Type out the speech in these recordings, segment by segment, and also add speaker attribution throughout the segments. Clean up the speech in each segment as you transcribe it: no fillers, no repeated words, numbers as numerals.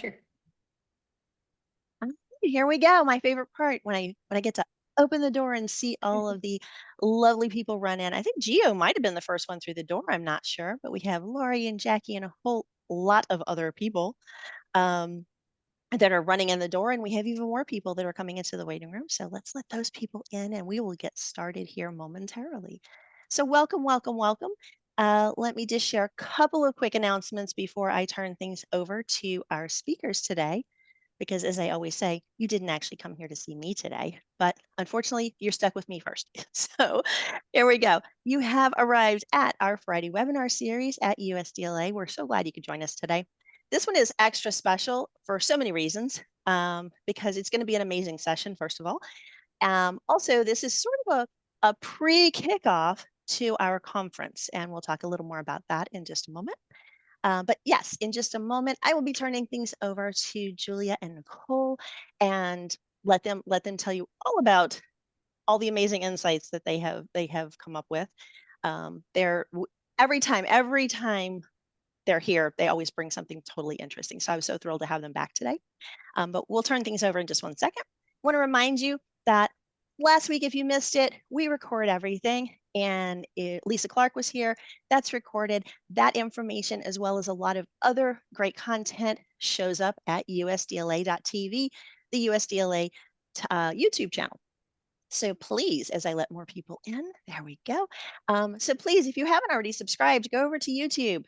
Speaker 1: Sure.
Speaker 2: Here we go. My favorite part when I get to open the door and see all of the lovely people run in. I think Gio might have been the first one through the door. I'm not sure, but we have Lori and Jackie and a whole lot of other people um, that are running in the door, and we have even more people that are coming into the waiting room. So let's let those people in, and we will get started here momentarily. So welcome, welcome, welcome. Let me just share a couple of quick announcements before I turn things over to our speakers today because as I always say, you didn't actually come here to see me today, but unfortunately, you're stuck with me first. So here we go. You have arrived at our Friday webinar series at USDLA. We're so glad you could join us today. This one is extra special for so many reasons because it's going to be an amazing session, first of all. Also, this is sort of a pre-kickoff to our conference, and we'll talk a little more about that in just a moment. But yes, in just a moment, I will be turning things over to Julia and Nicole and let them tell you all about all the amazing insights that they have come up with. They're every time they're here, they always bring something totally interesting. So I was so thrilled to have them back today. But we'll turn things over in just one second. I want to remind you that last week, if you missed it, we record everything. And Lisa Clark was here. That's recorded. That information, as well as a lot of other great content, shows up at USDLA.tv, the USDLA YouTube channel. So please, as I let more people in, there we go. So please, if you haven't already subscribed, go over to YouTube.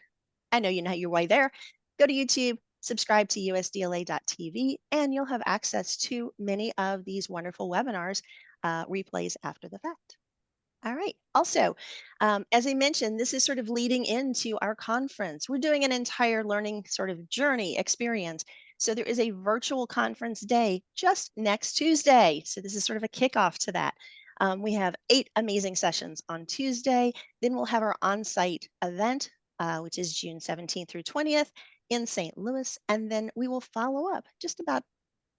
Speaker 2: I know you know your way there. Go to YouTube, subscribe to USDLA.tv, and you'll have access to many of these wonderful webinars replays after the fact. All right. Also, as I mentioned, this is sort of leading into our conference. We're doing an entire learning sort of journey experience. So there is a virtual conference day just next Tuesday. So this is sort of a kickoff to that. We have 8 amazing sessions on Tuesday. Then we'll have our on-site event, which is June 17th through 20th in St. Louis. And then we will follow up just about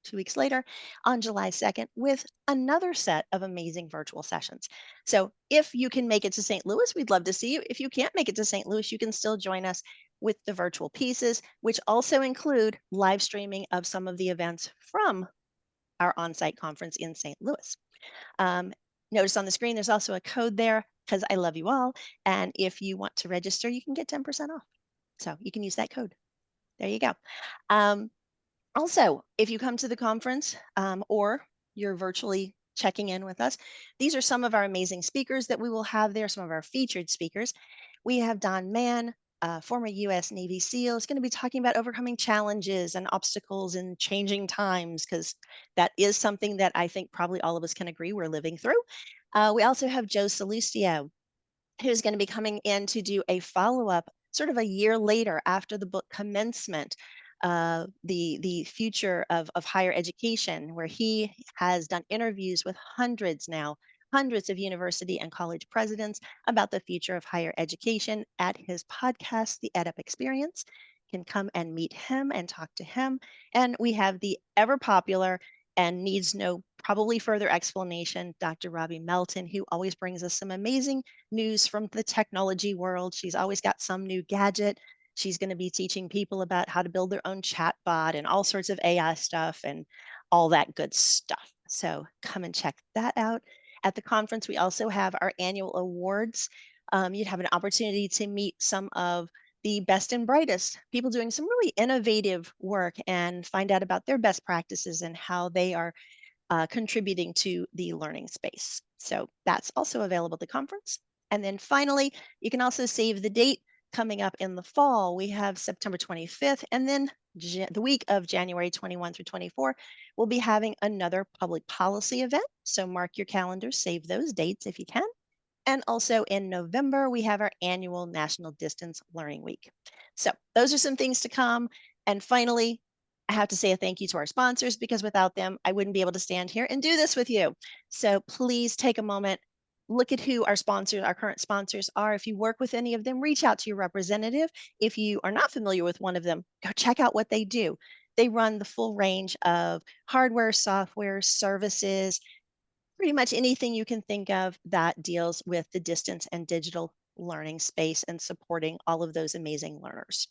Speaker 2: 2 weeks later on July 2nd with another set of amazing virtual sessions. So if you can make it to St. Louis, we'd love to see you. If you can't make it to St. Louis, you can still join us with the virtual pieces, which also include live streaming of some of the events from our on-site conference in St. Louis. Um, Notice on the screen, there's also a code there because I love you all. And if you want to register, you can get 10% off. So you can use that code. There you go. Um, Also, if you come to the conference or you're virtually checking in with us, these are some of our amazing speakers that we will have there, some of our featured speakers. We have Don Mann, former U.S. Navy SEAL, is going to be talking about overcoming challenges and obstacles in changing times, because that is something that I think probably all of us can agree we're living through. We also have Joe Salustio, who's going to be coming in to do a follow-up sort of a year later after the book commencement, the future of higher education, where he has done interviews with hundreds of university and college presidents about the future of higher education at his podcast, The EdUp Experience. You can come and meet him and talk to him. And we have the ever popular and needs no probably further explanation, Dr. Robbie Melton, who always brings us some amazing news from the technology world. She's always got some new gadget. She's going to be teaching people about how to build their own chat bot and all sorts of AI stuff and all that good stuff. So come and check that out. At the conference, we also have our annual awards. You'd have an opportunity to meet some of the best and brightest people doing some really innovative work and find out about their best practices and how they are contributing to the learning space. So that's also available at the conference. And then finally, you can also save the date coming up in the fall. We have September 25th, and then the week of January 21 through 24, we'll be having another public policy event. So mark your calendars, save those dates if you can. And also in November, we have our annual National Distance Learning Week. So those are some things to come. And finally, I have to say a thank you to our sponsors, because without them, I wouldn't be able to stand here and do this with you. So please take a moment, look at who our sponsors, our current sponsors are. If you work with any of them, reach out to your representative. If you are not familiar with one of them, go check out what they do. They run the full range of hardware, software, services, pretty much anything you can think of that deals with the distance and digital learning space and supporting all of those amazing learners.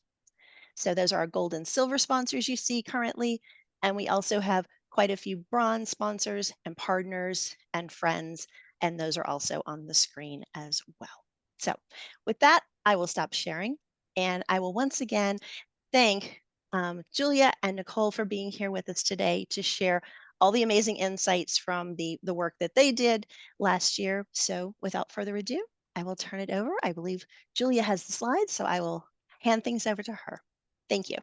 Speaker 2: So those are our gold and silver sponsors you see currently. And we also have quite a few bronze sponsors and partners and friends. And those are also on the screen as well. So with that, I will stop sharing. And I will once again thank Julia and Nicole for being here with us today to share all the amazing insights from the work that they did last year. So without further ado, I will turn it over. I believe Julia has the slides, so I will hand things over to her. Thank you.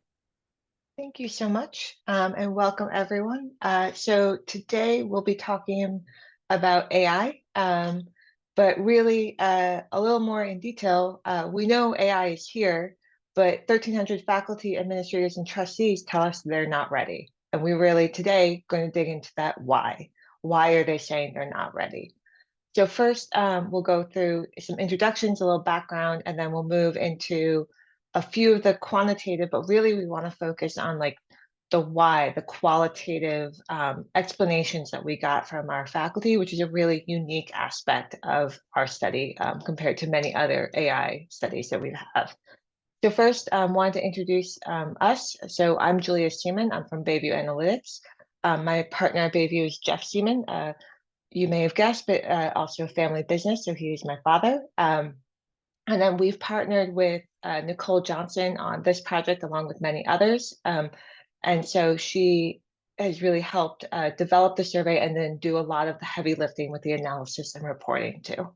Speaker 1: Thank you so much, and welcome everyone. So today we'll be talking about AI, but really a little more in detail. We know AI is here, but 1,300 faculty, administrators, and trustees tell us they're not ready. And we really today going to dig into that why. Why are they saying they're not ready? So first, we'll go through some introductions, a little background, and then we'll move into a few of the quantitative, but really we want to focus on like the why, the qualitative explanations that we got from our faculty, which is a really unique aspect of our study compared to many other AI studies that we have. So first, wanted to introduce us. So I'm Julia Seaman. I'm from Bayview Analytics. My partner at Bayview is Jeff Seaman. You may have guessed, but also a family business. So he is my father. And then we've partnered with Nicole Johnson on this project along with many others. And so she has really helped develop the survey and then do a lot of the heavy lifting with the analysis and reporting too.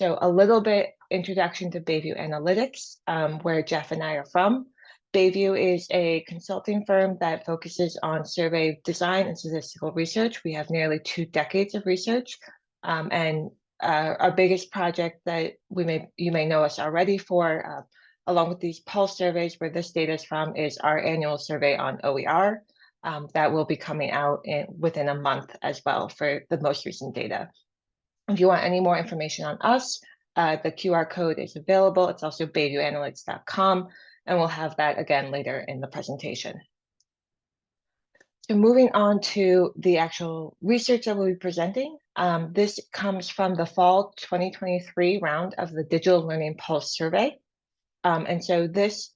Speaker 1: So a little bit introduction to Bayview Analytics, where Jeff and I are from. Bayview is a consulting firm that focuses on survey design and statistical research. We have nearly 2 decades of research, and our biggest project that you may know us already for, along with these pulse surveys where this data is from, is our annual survey on OER that will be coming out within a month as well for the most recent data. If you want any more information on us, the QR code is available. It's also bayviewanalytics.com, and we'll have that again later in the presentation. So moving on to the actual research that we'll be presenting. This comes from the fall 2023 round of the Digital Learning Pulse survey. And so this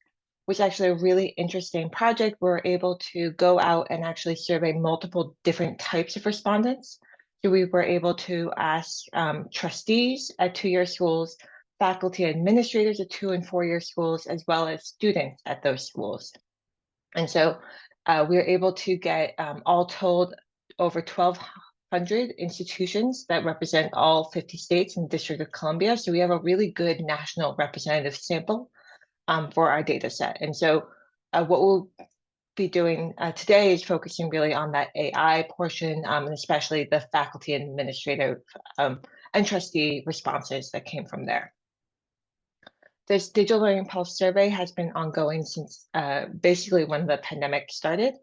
Speaker 1: was actually a really interesting project. We were able to go out and actually survey multiple different types of respondents. So we were able to ask trustees at 2-year schools, faculty administrators at 2- and 4-year schools, as well as students at those schools. And so we were able to get all told over 1,200 institutions that represent all 50 states and the District of Columbia. So we have a really good national representative sample for our data set. And so what we'll be doing today is focusing really on that AI portion, and especially the faculty and administrative and trustee responses that came from there. This Digital Learning Pulse survey has been ongoing since basically when the pandemic started,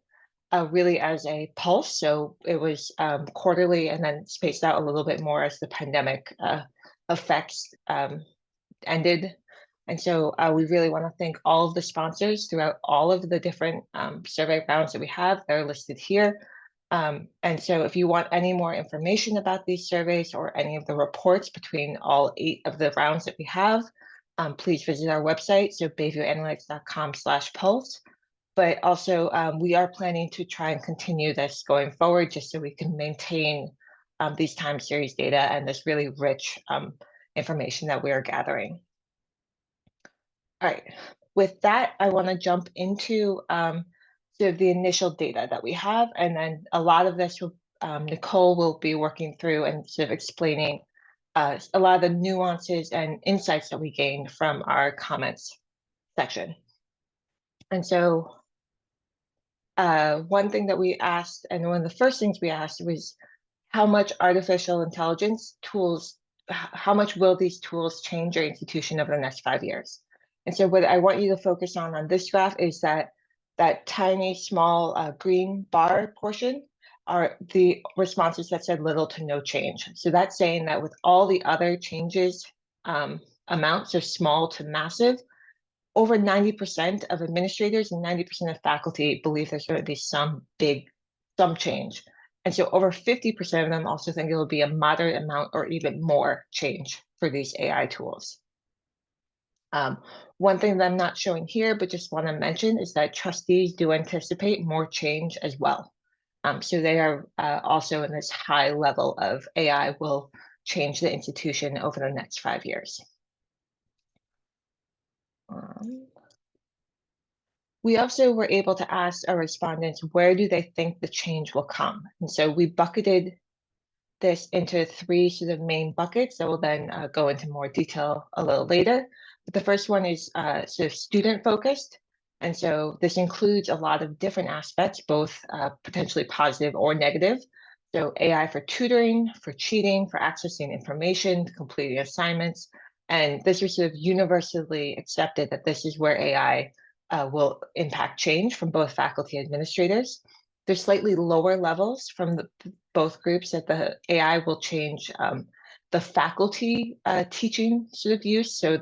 Speaker 1: really as a pulse. So it was quarterly and then spaced out a little bit more as the pandemic effects ended. And so we really want to thank all of the sponsors throughout all of the different survey rounds that we have. They're listed here. And so if you want any more information about these surveys or any of the reports between all 8 of the rounds that we have, please visit our website, so bayviewanalytics.com/pulse. But also we are planning to try and continue this going forward just so we can maintain these time series data and this really rich information that we are gathering. All right, with that, I want to jump into sort of the initial data that we have, and then a lot of this will, Nicole will be working through and sort of explaining a lot of the nuances and insights that we gained from our comments section. And so one thing that we asked, and one of the first things we asked was how much artificial intelligence tools, how much will these tools change your institution over the next 5 years? And so what I want you to focus on this graph is that tiny, small green bar portion are the responses that said little to no change. So that's saying that with all the other changes, amounts of small to massive, over 90% of administrators and 90% of faculty believe there's going to be some change. And so over 50% of them also think it will be a moderate amount or even more change for these AI tools. One thing that I'm not showing here, but just want to mention, is that trustees do anticipate more change as well. So they are also in this high level of AI will change the institution over the next 5 years. We also were able to ask our respondents, where do they think the change will come? And so we bucketed this into three sort of main buckets that will then go into more detail a little later. But the first one is sort of student focused. And so this includes a lot of different aspects, both potentially positive or negative. So AI for tutoring, for cheating, for accessing information, completing assignments. And this is sort of universally accepted that this is where AI will impact change from both faculty and administrators. There's slightly lower levels from both groups that the AI will change the faculty teaching sort of use. So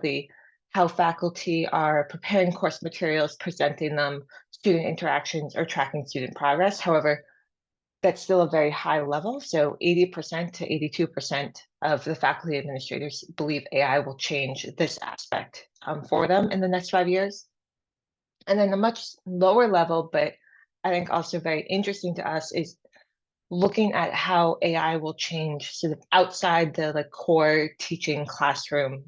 Speaker 1: how faculty are preparing course materials, presenting them, student interactions, or tracking student progress. However, that's still a very high level. So 80% to 82% of the faculty administrators believe AI will change this aspect for them in the next 5 years. And then a much lower level, but I think also very interesting to us, is looking at how AI will change sort of outside the core teaching classroom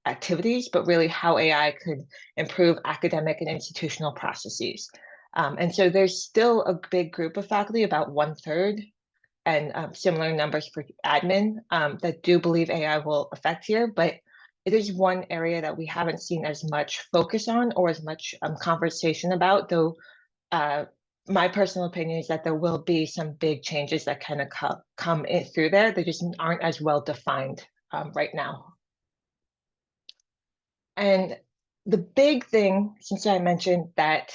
Speaker 1: activities, but really how AI could improve academic and institutional processes. And so there's still a big group of faculty, about 1/3, and similar numbers for admin, that do believe AI will affect here, but it is one area that we haven't seen as much focus on or as much conversation about, though my personal opinion is that there will be some big changes that kind of come in through there. They just aren't as well defined right now. And the big thing, since I mentioned that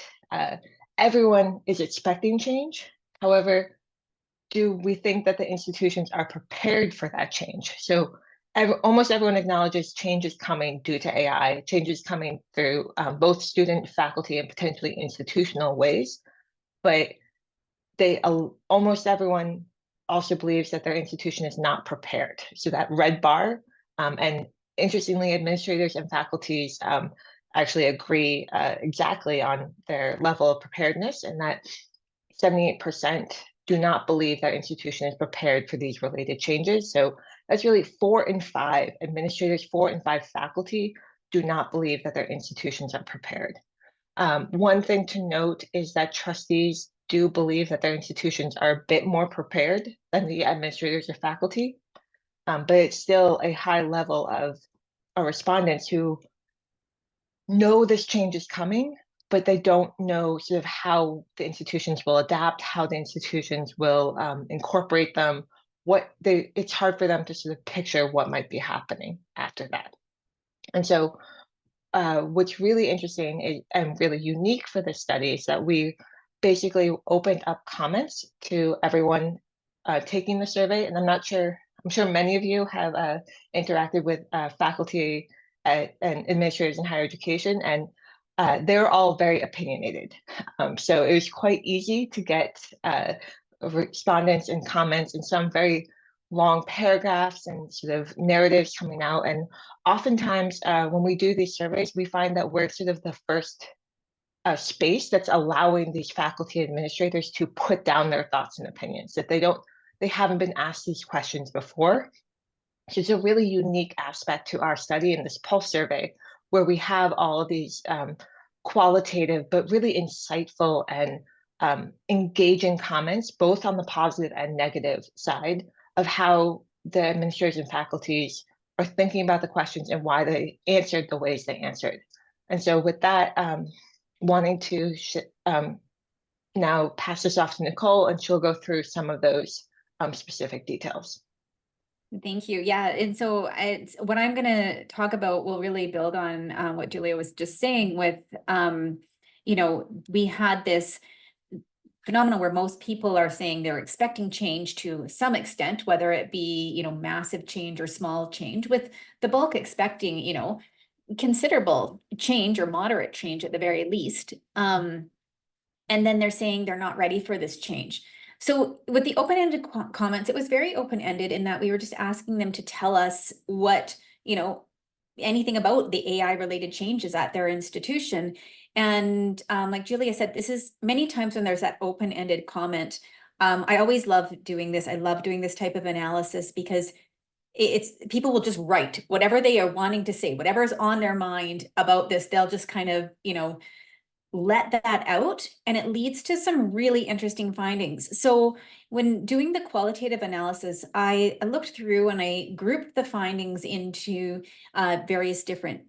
Speaker 1: everyone is expecting change, however, do we think that the institutions are prepared for that change? So almost everyone acknowledges change is coming due to AI, change is coming through both student, faculty, and potentially institutional ways. But almost everyone also believes that their institution is not prepared. So that red bar, and interestingly, administrators and faculties actually agree exactly on their level of preparedness, and that 78% do not believe their institution is prepared for these related changes. So that's really 4 in 5 administrators, 4 in 5 faculty do not believe that their institutions are prepared. One thing to note is that trustees do believe that their institutions are a bit more prepared than the administrators or faculty, but it's still a high level of respondents who know this change is coming, but they don't know sort of how the institutions will adapt, how the institutions will incorporate them. It's hard for them to sort of picture what might be happening after that. And so what's really interesting and really unique for this study is that we basically opened up comments to everyone taking the survey. And I'm sure many of you have interacted with faculty and administrators in higher education, and they're all very opinionated. So it was quite easy to get respondents and comments, and some very long paragraphs and sort of narratives coming out. And oftentimes when we do these surveys, we find that we're sort of the first space that's allowing these faculty administrators to put down their thoughts and opinions, that they haven't been asked these questions before. So it's a really unique aspect to our study in this pulse survey, where we have all of these qualitative but really insightful and engaging comments, both on the positive and negative side, of how the administrators and faculties are thinking about the questions and why they answered the ways they answered. And so with that, wanting to now pass this off to Nicole, and she'll go through some of those specific details.
Speaker 3: Thank you. Yeah. And so what I'm going to talk about will really build on what Julia was just saying with, we had this phenomenon where most people are saying they're expecting change to some extent, whether it be, massive change or small change, with the bulk expecting, considerable change or moderate change at the very least. And then they're saying they're not ready for this change. So with the open-ended comments, it was very open-ended in that we were just asking them to tell us what, anything about the AI related changes at their institution. And like Julia said, this is many times when there's that open-ended comment. I always love doing this. I love doing this type of analysis because it's people will just write whatever they are wanting to say, whatever's on their mind about this. They'll just kind of, let that out, and it leads to some really interesting findings. So when doing the qualitative analysis, I looked through and I grouped the findings into various different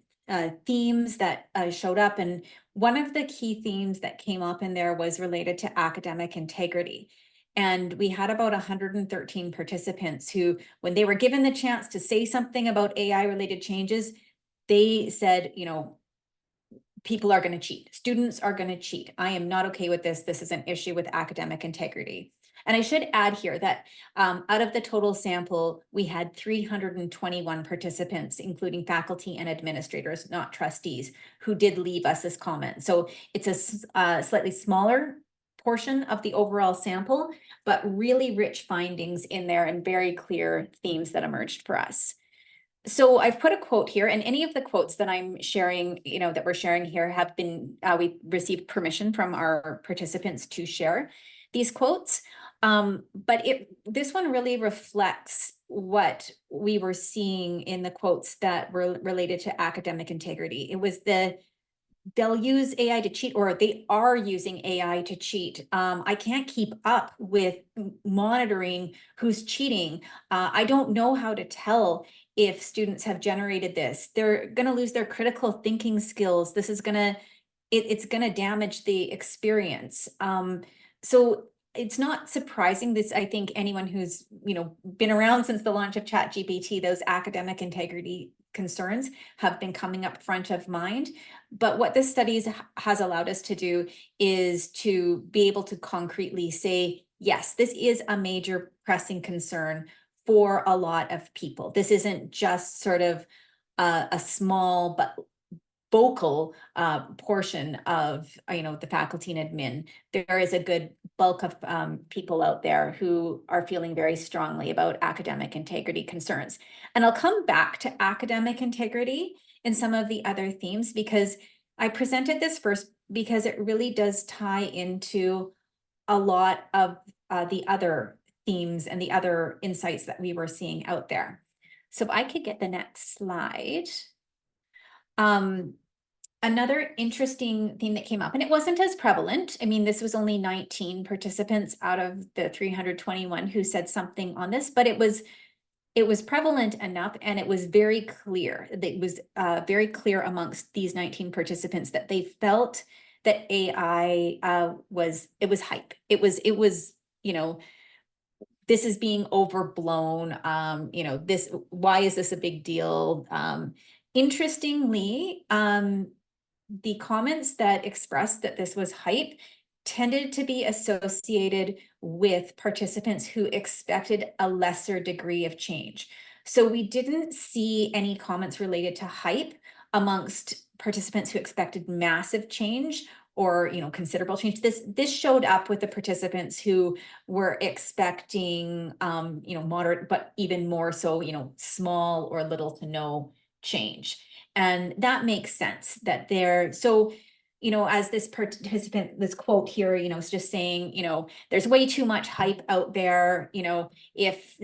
Speaker 3: themes that showed up. And one of the key themes that came up in there was related to academic integrity. And we had about 113 participants who, when they were given the chance to say something about AI related changes, they said, people are going to cheat. Students are going to cheat. I am not okay with this. This is an issue with academic integrity. And I should add here that out of the total sample, we had 321 participants, including faculty and administrators, not trustees, who did leave us this comment. So it's a slightly smaller portion of the overall sample, but really rich findings in there and very clear themes that emerged for us. So I've put a quote here, and any of the quotes that I'm sharing, that we're sharing here have been, we received permission from our participants to share these quotes. But this one really reflects what we were seeing in the quotes that were related to academic integrity. It was they'll use AI to cheat, or they are using AI to cheat. I can't keep up with monitoring who's cheating. I don't know how to tell if students have generated this. They're going to lose their critical thinking skills. This is going to, it's going to damage the experience. So it's not surprising this, I think anyone who's, been around since the launch of ChatGPT, those academic integrity concerns have been coming up front of mind. But what this study has allowed us to do is to be able to concretely say, yes, this is a major pressing concern for a lot of people. This isn't just sort of a small but vocal portion of the faculty and admin. There is a good bulk of people out there who are feeling very strongly about academic integrity concerns. And I'll come back to academic integrity in some of the other themes, because I presented this first because it really does tie into a lot of the other themes and the other insights that we were seeing out there. So if I could get the next slide. Another interesting theme that came up, and it wasn't as prevalent. I mean, this was only 19 participants out of the 321 who said something on this, but it was prevalent enough, and it was very clear. It was very clear amongst these 19 participants that they felt that AI was hype. It was, this is being overblown. Why is this a big deal? Interestingly, the comments that expressed that this was hype tended to be associated with participants who expected a lesser degree of change. So we didn't see any comments related to hype amongst participants who expected massive change or considerable change. This showed up with the participants who were expecting moderate, but even more so small or little to no change. And that makes sense that they're so, as this participant, this quote here, is just saying, there's way too much hype out there. If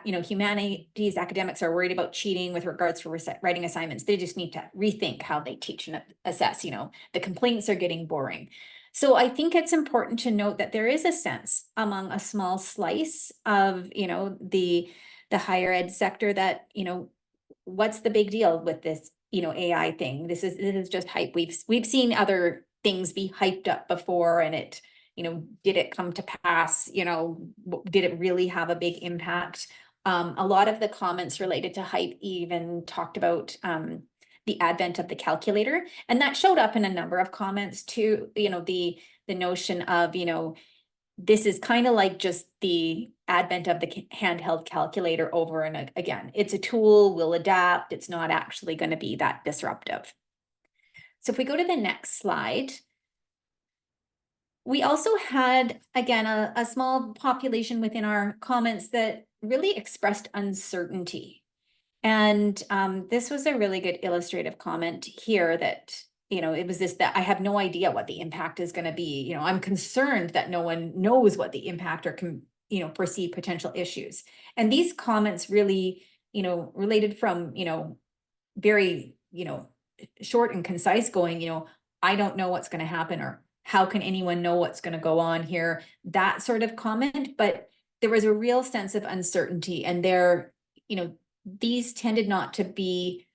Speaker 3: humanities academics are worried about cheating with regards to writing assignments, they just need to rethink how they teach and assess. The complaints are getting boring. So I think it's important to note that there is a sense among a small slice of, the higher ed sector that, what's the big deal with this, AI thing? This is just hype. We've seen other things be hyped up before, and it, did it come to pass? Did it really have a big impact? A lot of the comments related to hype even talked about the advent of the calculator, and that showed up in a number of comments too. The notion of, this is kind of like just the advent of the handheld calculator over and again. It's a tool, we'll adapt. It's not actually going to be that disruptive. So if we go to the next slide, we also had, again, a small population within our comments that really expressed uncertainty. And this was a really good illustrative comment here that, it was this, that I have no idea what the impact is going to be. I'm concerned that no one knows what the impact or can, foresee potential issues. And these comments really, related from, very, short and concise, going, I don't know what's going to happen, or how can anyone know what's going to go on here? That sort of comment. But there was a real sense of uncertainty, and these tended not to be,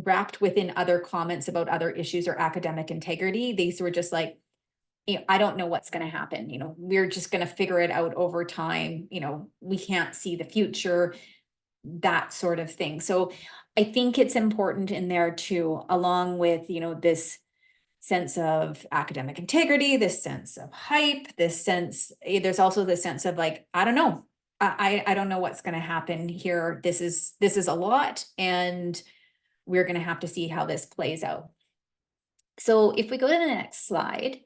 Speaker 3: wrapped within other comments about other issues or academic integrity. These were just like, I don't know what's going to happen. We're just going to figure it out over time. We can't see the future, that sort of thing. So I think it's important in there too, along with, this sense of academic integrity, this sense of hype, there's also the sense of like, I don't know. I don't know what's going to happen here. This is a lot, and we're going to have to see how this plays out. So if we go to the next slide,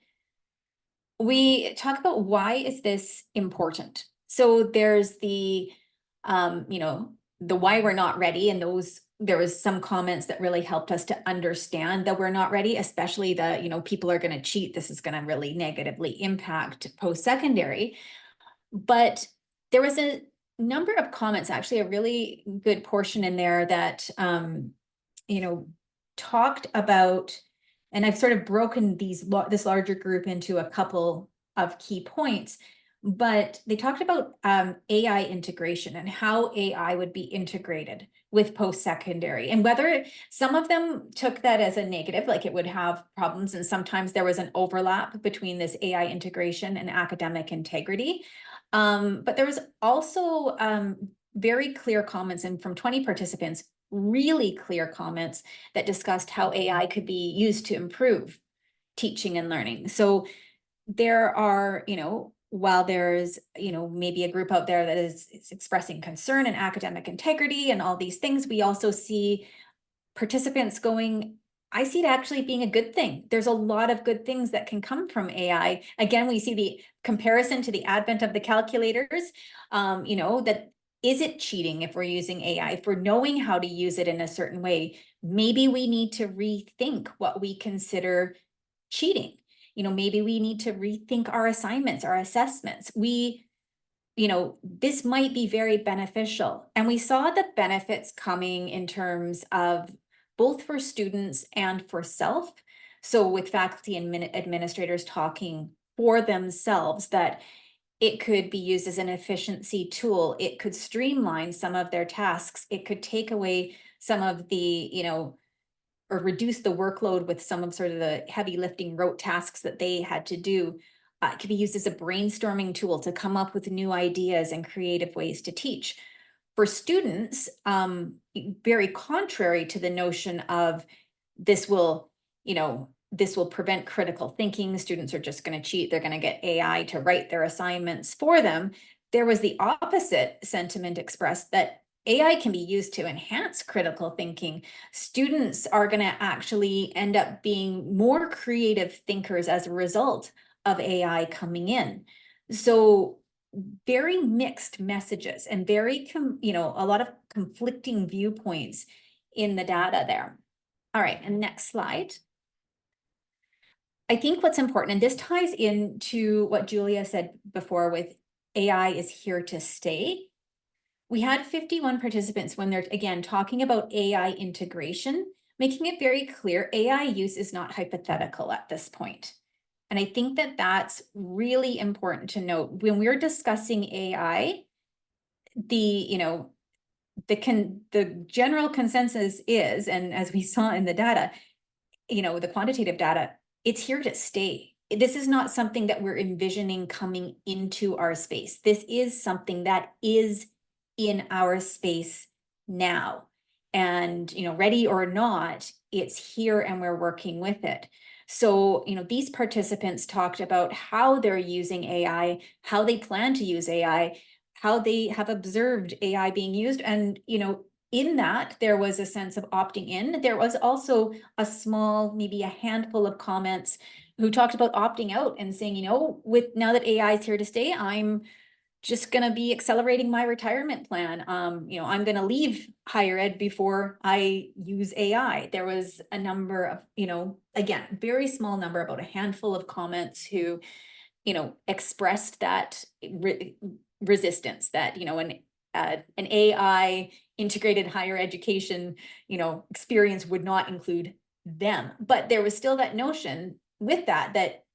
Speaker 3: we talk about why is this important. So there's the, the why we're not ready, and there was some comments that really helped us to understand that we're not ready, especially the, people are going to cheat. This is going to really negatively impact post-secondary. But there was a number of comments, actually a really good portion in there that, talked about, and I've sort of broken this larger group into a couple of key points, but they talked about AI integration and how AI would be integrated with post-secondary, and whether some of them took that as a negative, like it would have problems, and sometimes there was an overlap between this AI integration and academic integrity. But there was also very clear comments, and from 20 participants, really clear comments that discussed how AI could be used to improve teaching and learning. So there are, while there's, maybe a group out there that is expressing concern in academic integrity and all these things, we also see participants going, I see it actually being a good thing. There's a lot of good things that can come from AI. Again, we see the comparison to the advent of the calculators, that is it cheating if we're using AI? If we're knowing how to use it in a certain way, maybe we need to rethink what we consider cheating. Maybe we need to rethink our assignments, our assessments. This might be very beneficial. And we saw the benefits coming in terms of both for students and for self. So with faculty and administrators talking for themselves, that it could be used as an efficiency tool. It could streamline some of their tasks. It could take away some of the, or reduce the workload with some of sort of the heavy lifting rote tasks that they had to do. It could be used as a brainstorming tool to come up with new ideas and creative ways to teach. For students, very contrary to the notion of this will prevent critical thinking. Students are just going to cheat. They're going to get AI to write their assignments for them. There was the opposite sentiment expressed, that AI can be used to enhance critical thinking. Students are going to actually end up being more creative thinkers as a result of AI coming in. So very mixed messages, and very, a lot of conflicting viewpoints in the data there. All right, and next slide. I think what's important, and this ties into what Julia said before with AI is here to stay. We had 51 participants when they're, again, talking about AI integration, making it very clear AI use is not hypothetical at this point. And I think that that's really important to note. When we're discussing AI, the general consensus is, and as we saw in the data, the quantitative data, it's here to stay. This is not something that we're envisioning coming into our space. This is something that is in our space now. And, ready or not, it's here and we're working with it. So, these participants talked about how they're using AI, how they plan to use AI, how they have observed AI being used. And, in that, there was a sense of opting in. There was also a small, maybe a handful of comments who talked about opting out and saying, with now that AI is here to stay, I'm just going to be accelerating my retirement plan. You know, I'm going to leave higher ed before I use AI. There was a number of, you know, again, very small number, about a handful of comments who, you know, expressed that resistance, that, you know, an AI integrated higher education, you know, experience would not include them. But there was still that notion with that, that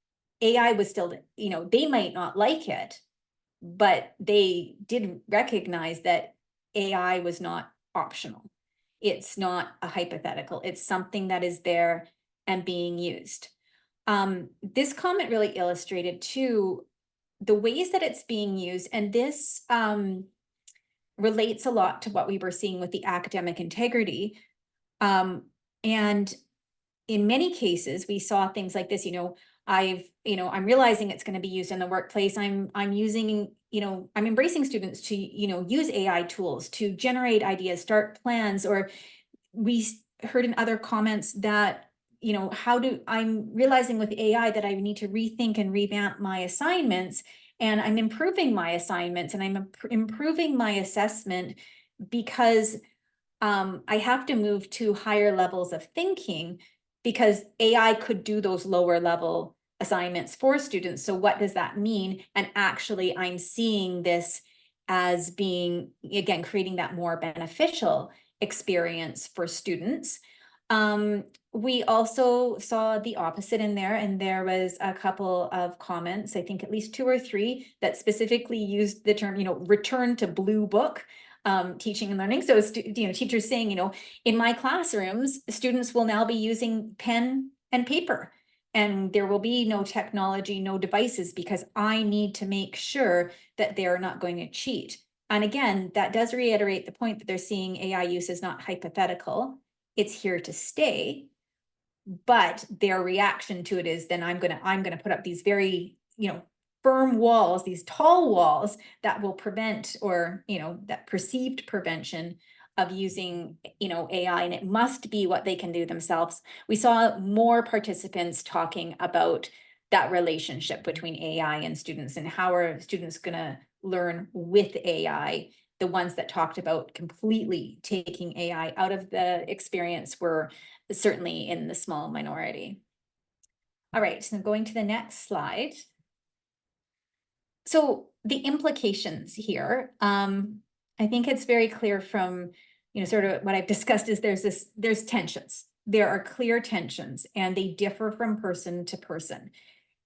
Speaker 3: AI was still, you know, they might not like it, but they did recognize that AI was not optional. It's not a hypothetical. It's something that is there and being used. This comment really illustrated too the ways that it's being used, and this relates a lot to what we were seeing with the academic integrity. And in many cases, we saw things like this, you know, I'm realizing it's going to be used in the workplace. I'm using, you know, I'm embracing students to, you know, use AI tools to generate ideas, start plans. Or we heard in other comments that, you know, I'm realizing with AI that I need to rethink and revamp my assignments, and I'm improving my assignments, and I'm improving my assessment because I have to move to higher levels of thinking, because AI could do those lower level assignments for students. So what does that mean? And actually, I'm seeing this as being, again, creating that more beneficial experience for students. We also saw the opposite in there, and there was a couple of comments, I think at least 2 or 3, that specifically used the term, you know, return to blue book. Teaching and learning. So, you know, teachers saying, you know, in my classrooms, students will now be using pen and paper, and there will be no technology, no devices, because I need to make sure that they're not going to cheat. And again, that does reiterate the point that they're seeing AI use is not hypothetical. It's here to stay. But their reaction to it is, then I'm gonna put up these very, you know, firm walls, these tall walls that will prevent, or, you know, that perceived prevention of using, you know, AI, and it must be what they can do themselves. We saw more participants talking about that relationship between AI and students, and how are students gonna learn with AI. The ones that talked about completely taking AI out of the experience were certainly in the small minority. All right, so going to the next slide. So the implications here, I think it's very clear from, you know, sort of what I've discussed is there's tensions. There are clear tensions, and they differ from person to person.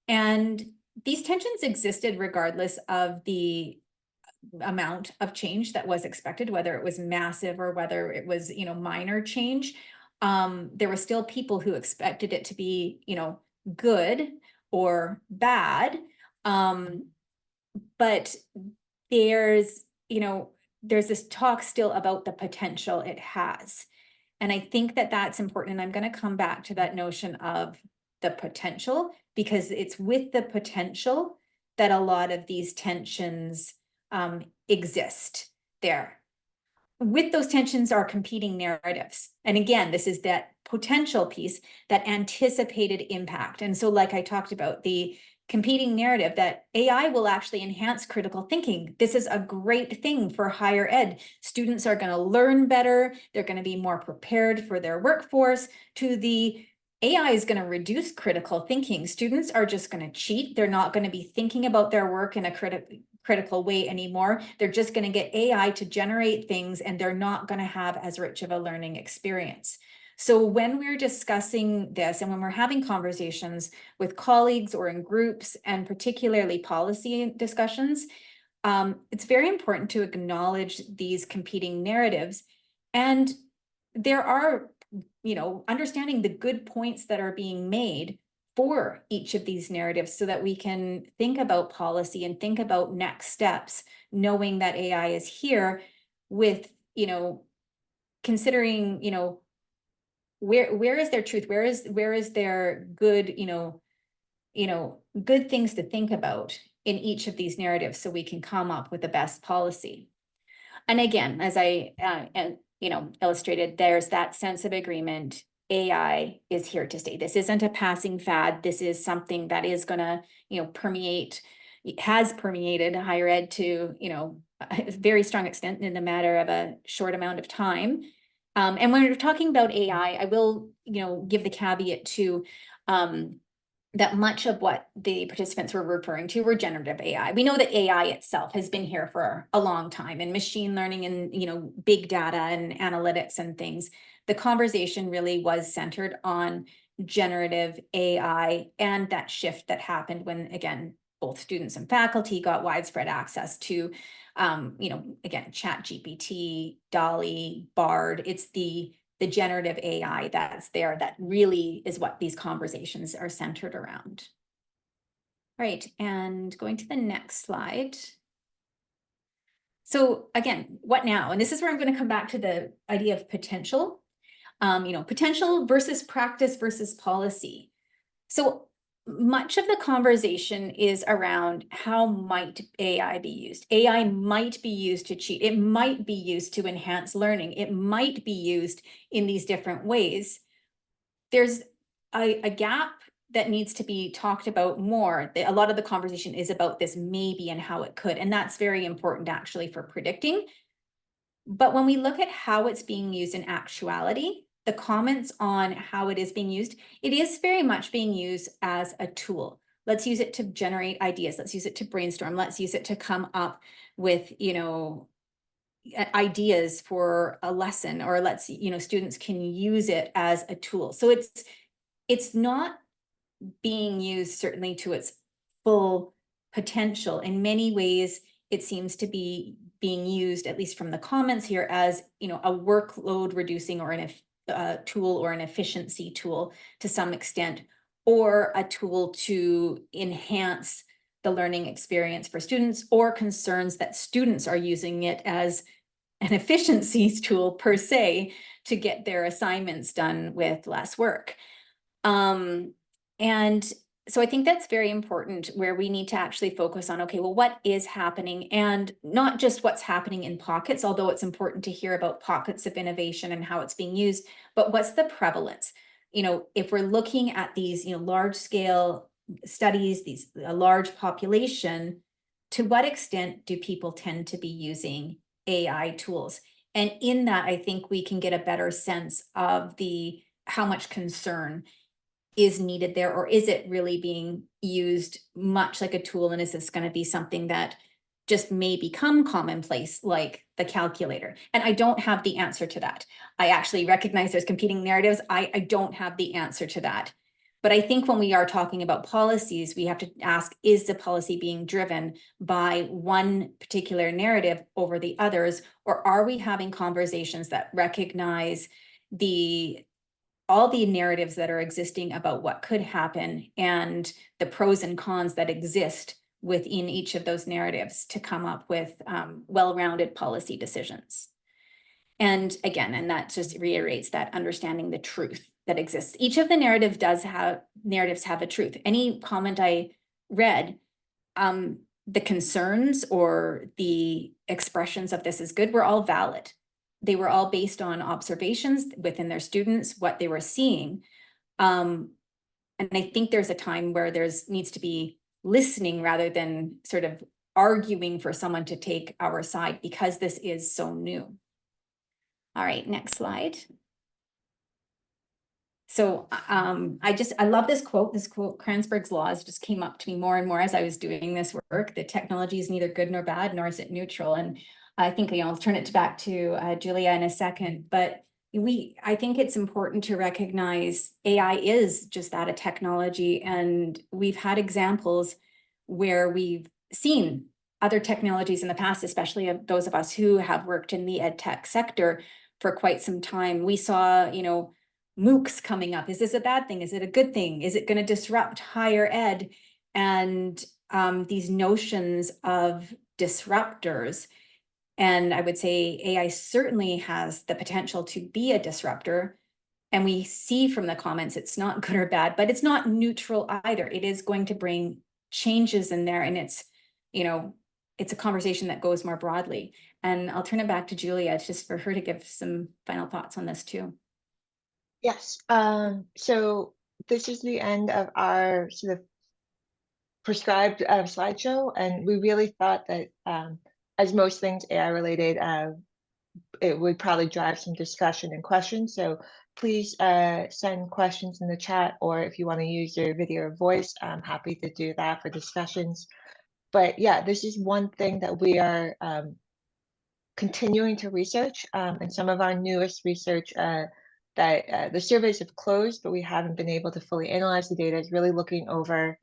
Speaker 3: And these tensions existed regardless of the amount of change that was expected, whether it was massive or whether it was, you know, minor change. There were still people who expected it to be, you know, good or bad. But there's, you know, there's this talk still about the potential it has. And I think that that's important. And I'm going to come back to that notion of the potential, because it's with the potential that a lot of these tensions exist there. With those tensions are competing narratives. And again, this is that potential piece, that anticipated impact. And so, like I talked about, the competing narrative that AI will actually enhance critical thinking. This is a great thing for higher ed. Students are going to learn better. They're going to be more prepared for their workforce. To the AI is going to reduce critical thinking. Students are just going to cheat. They're not going to be thinking about their work in a critical way anymore. They're just going to get AI to generate things, and they're not going to have as rich of a learning experience. So when we're discussing this, and when we're having conversations with colleagues or in groups, and particularly policy discussions, it's very important to acknowledge these competing narratives. And there are, you know, understanding the good points that are being made for each of these narratives, so that we can think about policy and think about next steps, knowing that AI is here, with, you know, considering, you know, where is their truth? Where is their good, you know, good things to think about in each of these narratives, so we can come up with the best policy. And again, as I you know, illustrated, there's that sense of agreement. AI is here to stay. This isn't a passing fad. This is something that is going to, you know, permeate, has permeated higher ed to, you know, a very strong extent in a matter of a short amount of time. And when we're talking about AI, I will, you know, give the caveat to that much of what the participants were referring to were generative AI. We know that AI itself has been here for a long time, and machine learning and, you know, big data and analytics and things. The conversation really was centered on generative AI and that shift that happened when, again, both students and faculty got widespread access to, you know, again, ChatGPT, DALL-E, Bard. It's the generative AI that's there that really is what these conversations are centered around. All right, and going to the next slide. So again, what now? And this is where I'm going to come back to the idea of potential. You know, potential versus practice versus policy. So much of the conversation is around how might AI be used. AI might be used to cheat. It might be used to enhance learning. It might be used in these different ways. There's a gap that needs to be talked about more. A lot of the conversation is about this maybe and how it could, and that's very important actually for predicting. But when we look at how it's being used in actuality, the comments on how it is being used, it is very much being used as a tool. Let's use it to generate ideas. Let's use it to brainstorm. Let's use it to come up with, you know, ideas for a lesson, or let's, you know, students can use it as a tool. So it's not being used certainly to its full potential. In many ways, it seems to be being used, at least from the comments here, as, you know, a workload reducing or a tool or an efficiency tool to some extent, or a tool to enhance the learning experience for students, or concerns that students are using it as an efficiencies tool per se to get their assignments done with less work. And so I think that's very important, where we need to actually focus on, okay, well, what is happening, and not just what's happening in pockets, although it's important to hear about pockets of innovation and how it's being used, but what's the prevalence? You know, if we're looking at these, you know, large scale studies, a large population, to what extent do people tend to be using AI tools? And in that, I think we can get a better sense of how much concern is needed there, or is it really being used much like a tool, and is this going to be something that just may become commonplace like the calculator? And I don't have the answer to that. I actually recognize there's competing narratives. I don't have the answer to that. But I think when we are talking about policies, we have to ask, is the policy being driven by one particular narrative over the others, or are we having conversations that recognize all the narratives that are existing about what could happen and the pros and cons that exist within each of those narratives to come up with well-rounded policy decisions? And again, and that just reiterates that understanding the truth that exists. Each of the narratives have a truth. Any comment I read, the concerns or the expressions of this is good were all valid. They were all based on observations within their students, what they were seeing. And I think there's a time where needs to be listening rather than sort of arguing for someone to take our side, because this is so new. All right, next slide. So I love this quote. This quote, Kranzberg's laws, just came up to me more and more as I was doing this work. The technology is neither good nor bad, nor is it neutral. And I think, you know, I'll turn it back to Julia in a second. But I think it's important to recognize AI is just that, a technology. And we've had examples where we've seen other technologies in the past, especially of those of us who have worked in the ed tech sector for quite some time. We saw, you know, MOOCs coming up. Is this a bad thing? Is it a good thing? Is it going to disrupt higher ed? And these notions of disruptors. And I would say AI certainly has the potential to be a disruptor. And we see from the comments, it's not good or bad, but it's not neutral either. It is going to bring changes in there. And it's, you know, it's a conversation that goes more broadly. And I'll turn it back to Julia just for her to give some final thoughts on this too.
Speaker 1: Yes. So this is the end of our sort of prescribed slideshow, and we really thought that, as most things AI related, it would probably drive some discussion and questions. So please send questions in the chat, or if you want to use your video or voice, I'm happy to do that for discussions. But yeah, this is one thing that we are continuing to research, and some of our newest research that the surveys have closed, but we haven't been able to fully analyze the data, is really looking over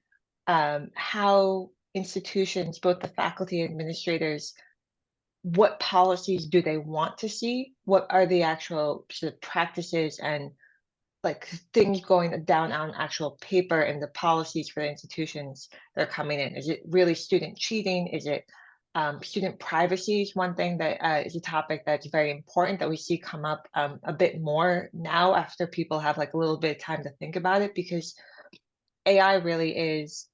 Speaker 1: how institutions, both the faculty and administrators, what policies do they want to see? What are the actual sort of practices and like things going down on actual paper and the policies for the institutions that are coming in? Is it really student cheating? Is it student privacy is one thing that is a topic that's very important that we see come up a bit more now after people have like a little bit of time to think about it, because AI really is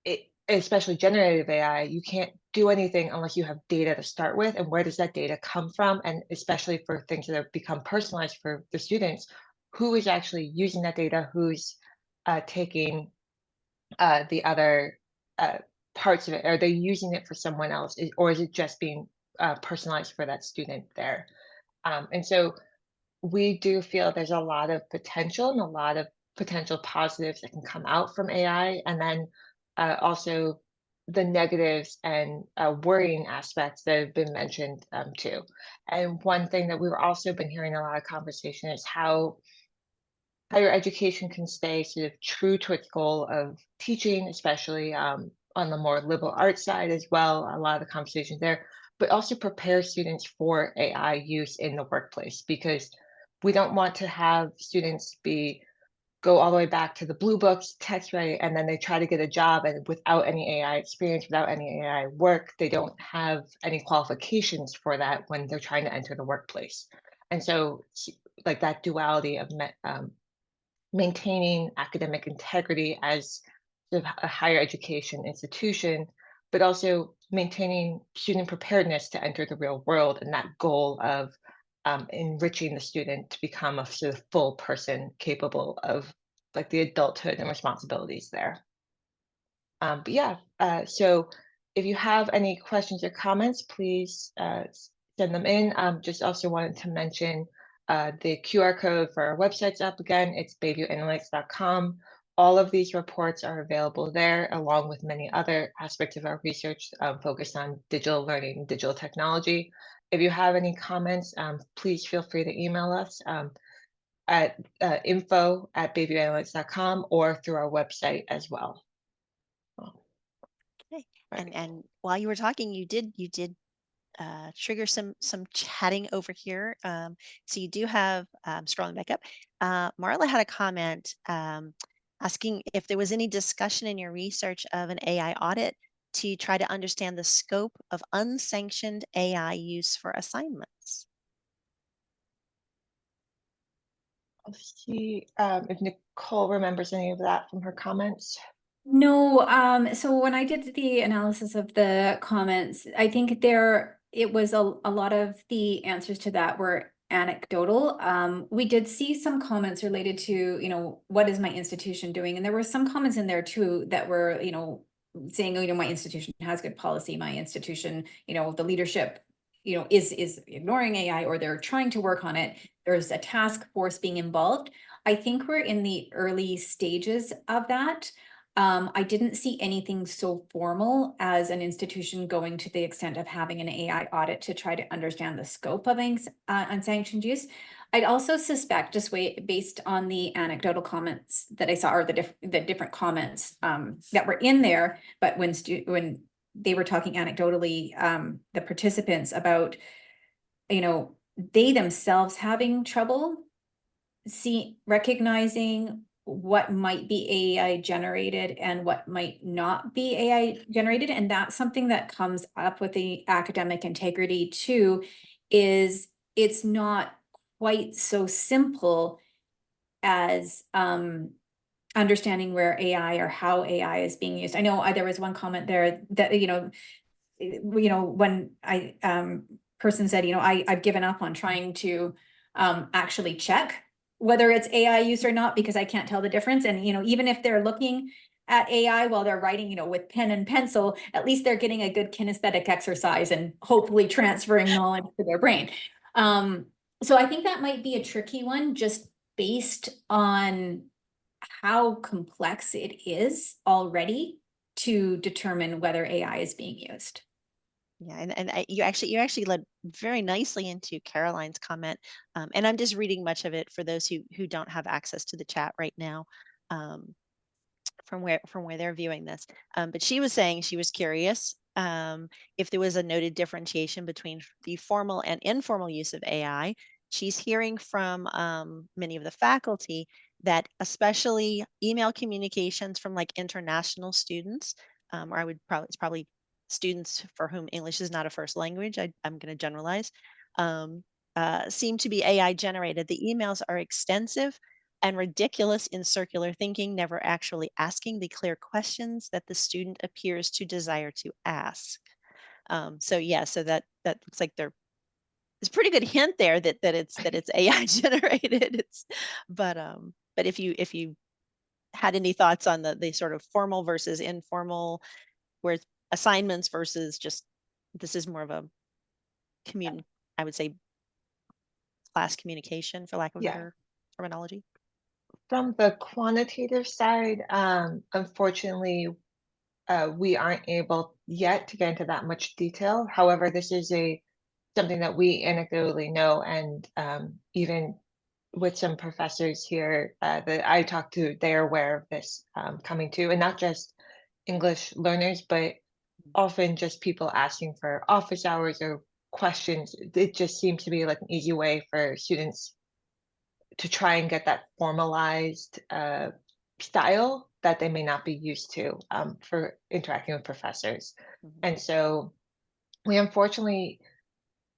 Speaker 1: it, especially generative AI, you can't do anything unless you have data to start with. And where does that data come from? And especially for things that have become personalized for the students, who is actually using that data? Who's taking the other parts of it? Are they using it for someone else? Or is it just being personalized for that student there? And so we do feel there's a lot of potential and a lot of potential positives that can come out from AI, and then also the negatives and worrying aspects that have been mentioned too. And one thing that we've also been hearing a lot of conversation is how higher education can stay sort of true to its goal of teaching, especially on the more liberal arts side as well, a lot of the conversations there, but also prepare students for AI use in the workplace, because we don't want to have students go all the way back to the blue books, text write, and then they try to get a job and without any AI experience, without any AI work, they don't have any qualifications for that when they're trying to enter the workplace. And so like that duality of maintaining academic integrity as sort of a higher education institution, but also maintaining student preparedness to enter the real world, and that goal of enriching the student to become a sort of full person capable of like the adulthood and responsibilities there. But yeah, so if you have any questions or comments, please send them in. Just also wanted to mention the QR code for our website's up again. It's bayviewanalytics.com. All of these reports are available there, along with many other aspects of our research focused on digital learning, digital technology. If you have any comments, please feel free to email us at info@bayviewanalytics.com or through our website as well.
Speaker 2: Okay.
Speaker 1: Right.
Speaker 2: And while you were talking, you did trigger some chatting over here. So you do have scrolling back up. Marla had a comment asking if there was any discussion in your research of an AI audit to try to understand the scope of unsanctioned AI use for assignments.
Speaker 1: I'll see if Nicole remembers any of that from her comments.
Speaker 3: No, so when I did the analysis of the comments, I think it was a lot of the answers to that were anecdotal. We did see some comments related to, what is my institution doing? And there were some comments in there too that were, saying, my institution has good policy, my institution, the leadership, is ignoring AI, or they're trying to work on it. There's a task force being involved. I think we're in the early stages of that. I didn't see anything so formal as an institution going to the extent of having an AI audit to try to understand the scope of unsanctioned use. I'd also suspect, just based on the anecdotal comments that I saw, or the different comments that were in there, but when they were talking anecdotally, the participants about, they themselves having trouble recognizing what might be AI generated and what might not be AI generated. And that's something that comes up with the academic integrity too, is it's not quite so simple as understanding where AI or how AI is being used. I know there was one comment there that, when person said, I've given up on trying to actually check whether it's AI use or not, because I can't tell the difference. And, even if they're looking at AI while they're writing, you know, with pen and pencil, at least they're getting a good kinesthetic exercise and hopefully transferring knowledge to their brain. So I think that might be a tricky one, just based on how complex it is already to determine whether AI is being used.
Speaker 2: Yeah, you actually led very nicely into Caroline's comment, and I'm just reading much of it for those who don't have access to the chat right now, um, from where they're viewing this. But she was saying she was curious if there was a noted differentiation between the formal and informal use of AI. She's hearing from many of the faculty that especially email communications from like international students, or it's probably students for whom English is not a first language. I'm going to generalize. Um, seem to be AI generated. The emails are extensive and ridiculous in circular thinking, never actually asking the clear questions that the student appears to desire to ask. So yeah, so that looks like there's a pretty good hint there that it's AI generated. But if you had any thoughts on the sort of formal versus informal, where it's assignments versus just this is more of a I would say class communication, for lack of a
Speaker 1: Yeah.
Speaker 2: better terminology.
Speaker 1: From the quantitative side, unfortunately, we aren't able yet to get into that much detail. However, this is something that we anecdotally know, and even with some professors here that I talked to, they're aware of this coming too, and not just English learners, but often just people asking for office hours or questions. It just seems to be like an easy way for students to try and get that formalized style that they may not be used to for interacting with professors.
Speaker 2: Mhm.
Speaker 1: And so we unfortunately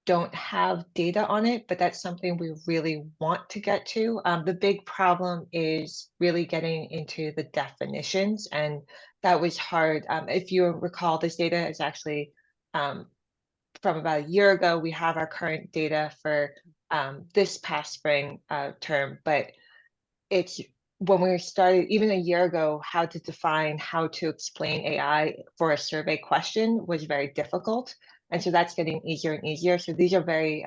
Speaker 1: don't have data on it, but that's something we really want to get to. The big problem is really getting into the definitions, and that was hard. If you recall, this data is actually um, from about a year ago. We have our current data for this past spring term, but it's when we started even a year ago, how to define, how to explain AI for a survey question was very difficult. And so that's getting easier and easier. So these are very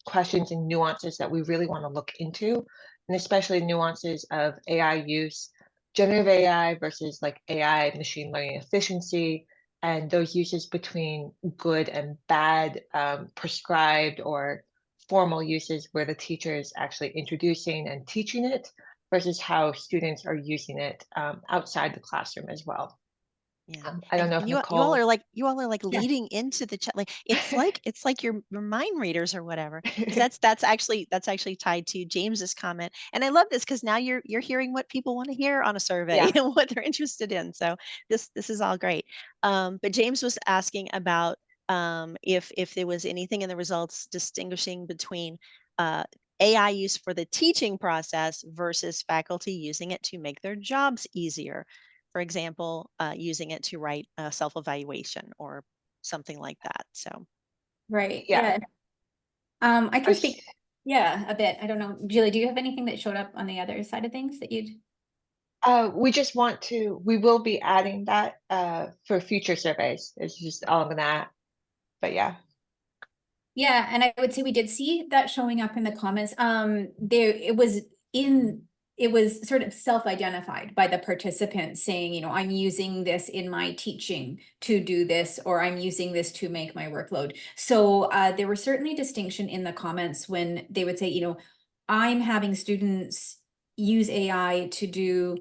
Speaker 1: questions and nuances that we really want to look into, and especially nuances of AI use, generative AI versus like AI machine learning efficiency, and those uses between good and bad, prescribed or formal uses where the teacher is actually introducing and teaching it versus how students are using it outside the classroom as well.
Speaker 2: Yeah.
Speaker 1: I don't know if Nicole.
Speaker 2: You all are like
Speaker 1: Yeah.
Speaker 2: leading into the chat. Like it's like your mind readers or whatever. Because that's actually tied to James's comment. And I love this because now you're hearing what people want to hear on a survey
Speaker 1: Yeah.
Speaker 2: and what they're interested in. So this is all great. But James was asking about if there was anything in the results distinguishing between AI use for the teaching process versus faculty using it to make their jobs easier. For example, using it to write a self-evaluation or something like that. So
Speaker 3: Right.
Speaker 1: Yeah.
Speaker 3: Yeah. I
Speaker 1: I
Speaker 3: can
Speaker 1: s-
Speaker 3: speak, yeah, a bit. I don't know. Julie, do you have anything that showed up on the other side of things that you'd?
Speaker 1: we just want to, we will be adding that for future surveys. It's just all I'm gonna add. But yeah.
Speaker 3: Yeah, and I would say we did see that showing up in the comments. It was sort of self-identified by the participants saying, you know, I'm using this in my teaching to do this, or I'm using this to make my workload. So there was certainly distinction in the comments when they would say, you know, I'm having students use AI to do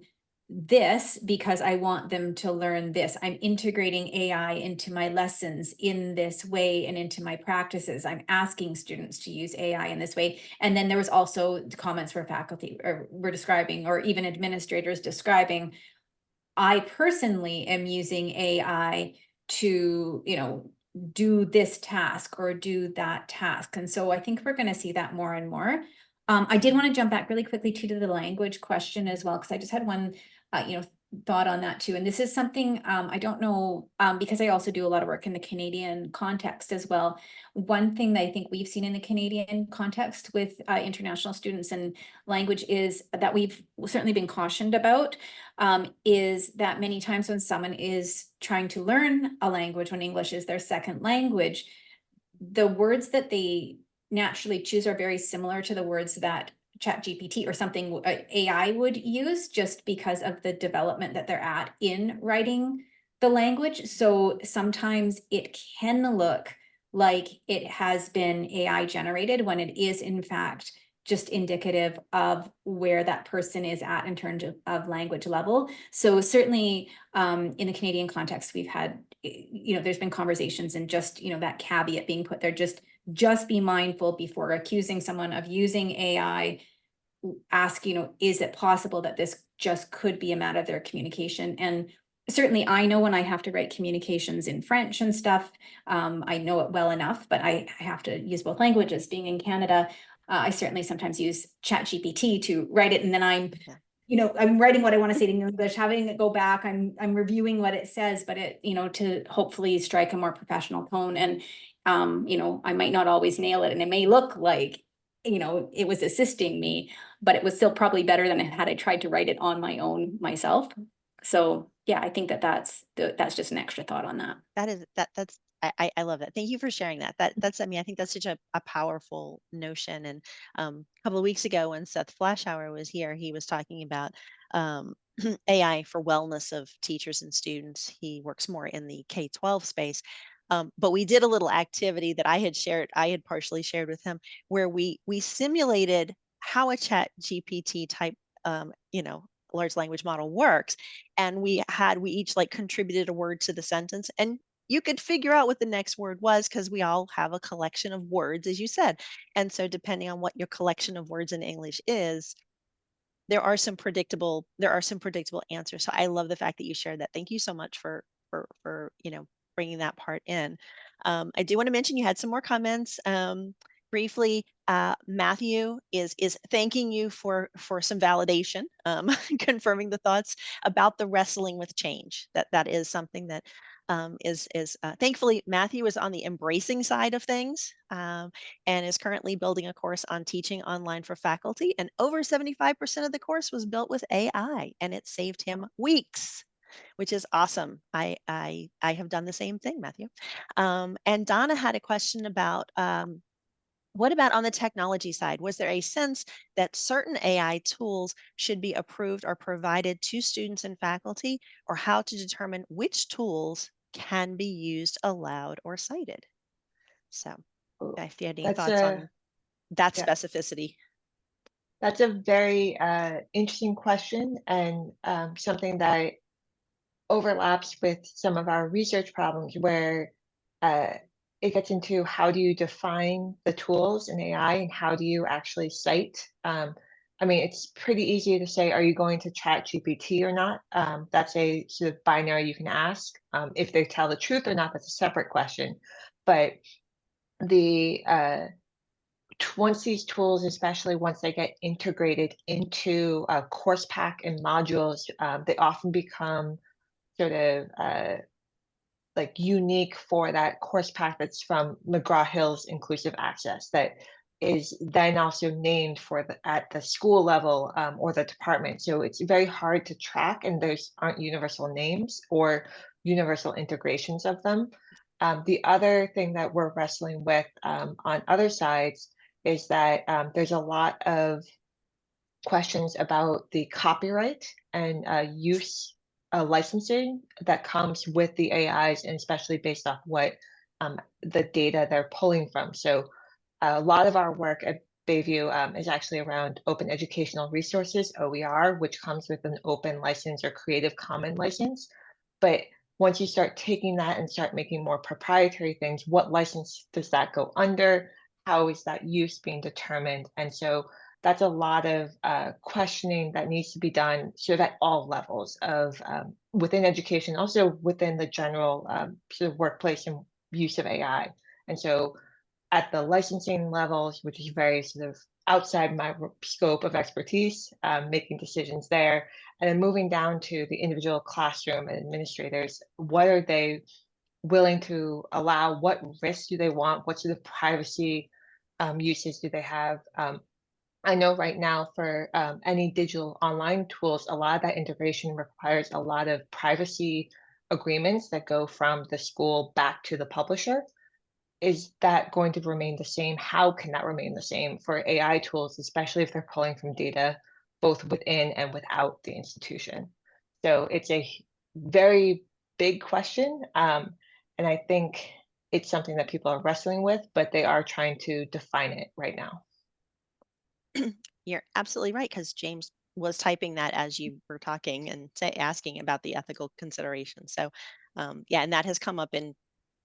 Speaker 3: this because I want them to learn this. I'm integrating AI into my lessons in this way and into my practices. I'm asking students to use AI in this way. And then there was also comments where faculty were describing, or even administrators describing, I personally am using AI to, you know, do this task or do that task. And so I think we're going to see that more and more. I did want to jump back really quickly to the language question as well, because I just had one, you know, thought on that too. And this is something I don't know, because I also do a lot of work in the Canadian context as well. One thing that I think we've seen in the Canadian context with international students and language is that we've certainly been cautioned about is that many times when someone is trying to learn a language, when English is their second language, the words that they naturally choose are very similar to the words that ChatGPT or something AI would use, just because of the development that they're at in writing the language. So sometimes it can look like it has been AI generated when it is in fact just indicative of where that person is at in terms of language level. So certainly in the Canadian context, we've had, there's been conversations and just, that caveat being put there, just be mindful before accusing someone of using AI. Ask, is it possible that this just could be a matter of their communication? And certainly I know when I have to write communications in French and stuff, I know it well enough, but I have to use both languages. Being in Canada, I certainly sometimes use ChatGPT to write it, and then I'm writing what I want to say in English, having it go back, I'm reviewing what it says, but it, to hopefully strike a more professional tone. And I might not always nail it, and it may look like it was assisting me, but it was still probably better than had I tried to write it on my own myself. So yeah, I think that's just an extra thought on that.
Speaker 2: That's I love that. Thank you for sharing that. That's, I mean, I think that's such a powerful notion. And a couple of weeks ago when Seth Flashauer was here, he was talking about AI for wellness of teachers and students. He works more in the K-12 space. But we did a little activity that I had partially shared with him, where we simulated how a ChatGPT type, large language model works. And we each like contributed a word to the sentence, and you could figure out what the next word was, because we all have a collection of words, as you said. And so depending on what your collection of words in English is, there are some predictable answers. So I love the fact that you shared that. Thank you so much for bringing that part in. I do want to mention you had some more comments. Briefly, Matthew is thanking you for some validation, confirming the thoughts about the wrestling with change. That is something that is thankfully Matthew is on the embracing side of things, and is currently building a course on teaching online for faculty. And over 75% of the course was built with AI, and it saved him weeks, which is awesome. I have done the same thing, Matthew. And Donna had a question about what about on the technology side? Was there a sense that certain AI tools should be approved or provided to students and faculty, or how to determine which tools can be used aloud or cited? So if you had any thoughts on that specificity.
Speaker 1: That's a very interesting question, and something that overlaps with some of our research problems, where it gets into how do you define the tools in AI and how do you actually cite. I mean, it's pretty easy to say, are you going to chat GPT or not? That's a sort of binary you can ask. If they tell the truth or not, that's a separate question. But the once these tools, especially once they get integrated into a course pack and modules, they often become sort of like unique for that course pack that's from McGraw-Hill's Inclusive Access, that is then also named for at the school level, or the department. So it's very hard to track, and there's aren't universal names or universal integrations of them. The other thing that we're wrestling with on other sides is that there's a lot of questions about the copyright and use licensing that comes with the AIs, and especially based off what the data they're pulling from. So a lot of our work at Bayview is actually around open educational resources, OER, which comes with an open license or Creative Commons license. But once you start taking that and start making more proprietary things, what license does that go under? How is that use being determined? And so that's a lot of questioning that needs to be done sort of at all levels of within education, also within the general sort of workplace and use of AI. And so at the licensing levels, which is very sort of outside my scope of expertise, making decisions there, and then moving down to the individual classroom and administrators, what are they willing to allow? What risks do they want? What sort of privacy uses do they have? I know right now for any digital online tools, a lot of that integration requires a lot of privacy agreements that go from the school back to the publisher. Is that going to remain the same? How can that remain the same for AI tools, especially if they're pulling from data both within and without the institution? So it's a very big question. And I think it's something that people are wrestling with, but they are trying to define it right now.
Speaker 2: You're absolutely right, because James was typing that as you were talking and asking about the ethical considerations. So, yeah, and that has come up in,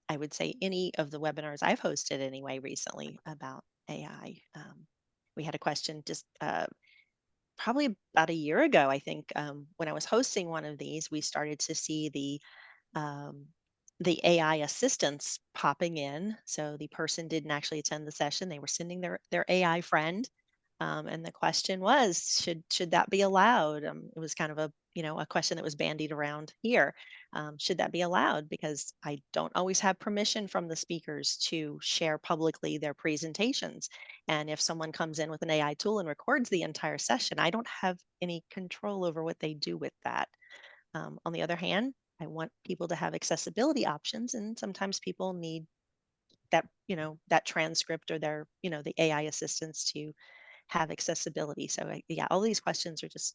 Speaker 2: I would say, any of the webinars I've hosted anyway recently about AI. We had a question just probably about a year ago, I think, when I was hosting one of these, we started to see um, the AI assistants popping in. So the person didn't actually attend the session; they were sending their AI friend. And the question was, should that be allowed? It was kind of a question that was bandied around here. Should that be allowed? Because I don't always have permission from the speakers to share publicly their presentations. And if someone comes in with an AI tool and records the entire session, I don't have any control over what they do with that. On the other hand, I want people to have accessibility options, and sometimes people need that transcript or the AI assistants to have accessibility. So yeah, all these questions are just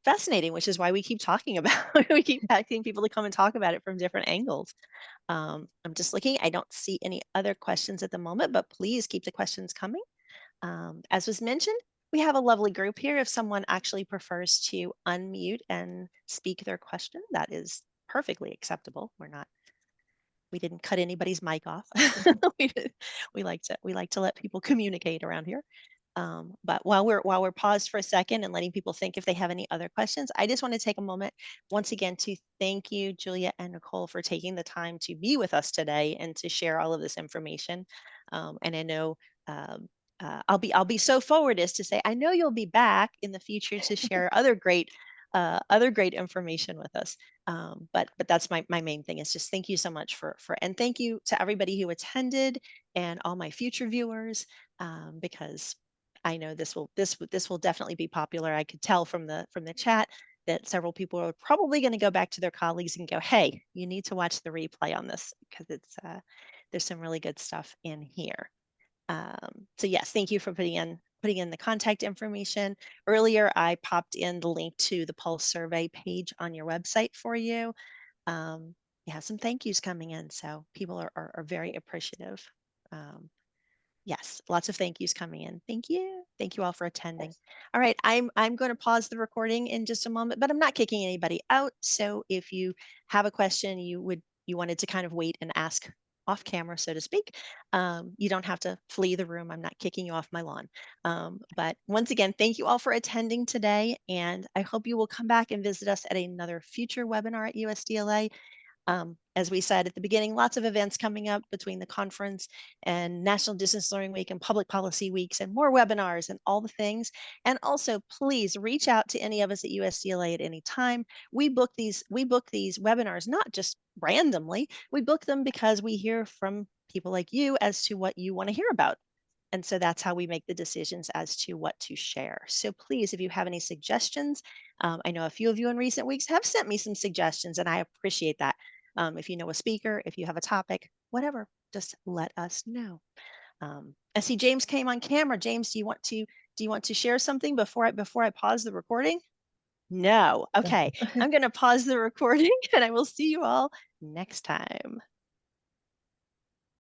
Speaker 2: fascinating, which is why we keep talking about we keep asking people to come and talk about it from different angles. I'm just looking, I don't see any other questions at the moment, but please keep the questions coming. As was mentioned, we have a lovely group here. If someone actually prefers to unmute and speak their question, that is perfectly acceptable. We didn't cut anybody's mic off. we, we like to let people communicate around here. But while we're paused for a second and letting people think if they have any other questions, I just want to take a moment once again to thank you, Julia and Nicole, for taking the time to be with us today and to share all of this information. And I know I'll be so forward as to say I know you'll be back in the future to share other great information with us. But that's my main thing is just thank you so much and thank you to everybody who attended and all my future viewers, because I know this will definitely be popular. I could tell from the chat that several people are probably going to go back to their colleagues and go, hey, you need to watch the replay on this because there's some really good stuff in here. So yes, thank you for putting in the contact information. Earlier, I popped in the link to the Pulse survey page on your website for you. You have some thank yous coming in, so people are very appreciative. Yes, lots of thank yous coming in. Thank you. Thank you all for attending. All right, I'm going to pause the recording in just a moment, but I'm not kicking anybody out. So if you have a question you wanted to kind of wait and ask off camera, so to speak, you don't have to flee the room. I'm not kicking you off my lawn. But once again, thank you all for attending today, and I hope you will come back and visit us at another future webinar at USDLA. As we said at the beginning, lots of events coming up between the conference and National Distance Learning Week and Public Policy Weeks and more webinars and all the things. And also, please reach out to any of us at USDLA at any time. We book these webinars not just randomly. We book them because we hear from people like you as to what you want to hear about. And so that's how we make the decisions as to what to share. So please, if you have any suggestions, I know a few of you in recent weeks have sent me some suggestions, and I appreciate that. If you know a speaker, if you have a topic, whatever, just let us know. I see James came on camera. James, do you want to share something before I pause the recording? No. Okay. I'm going to pause the recording, and I will see you all next time.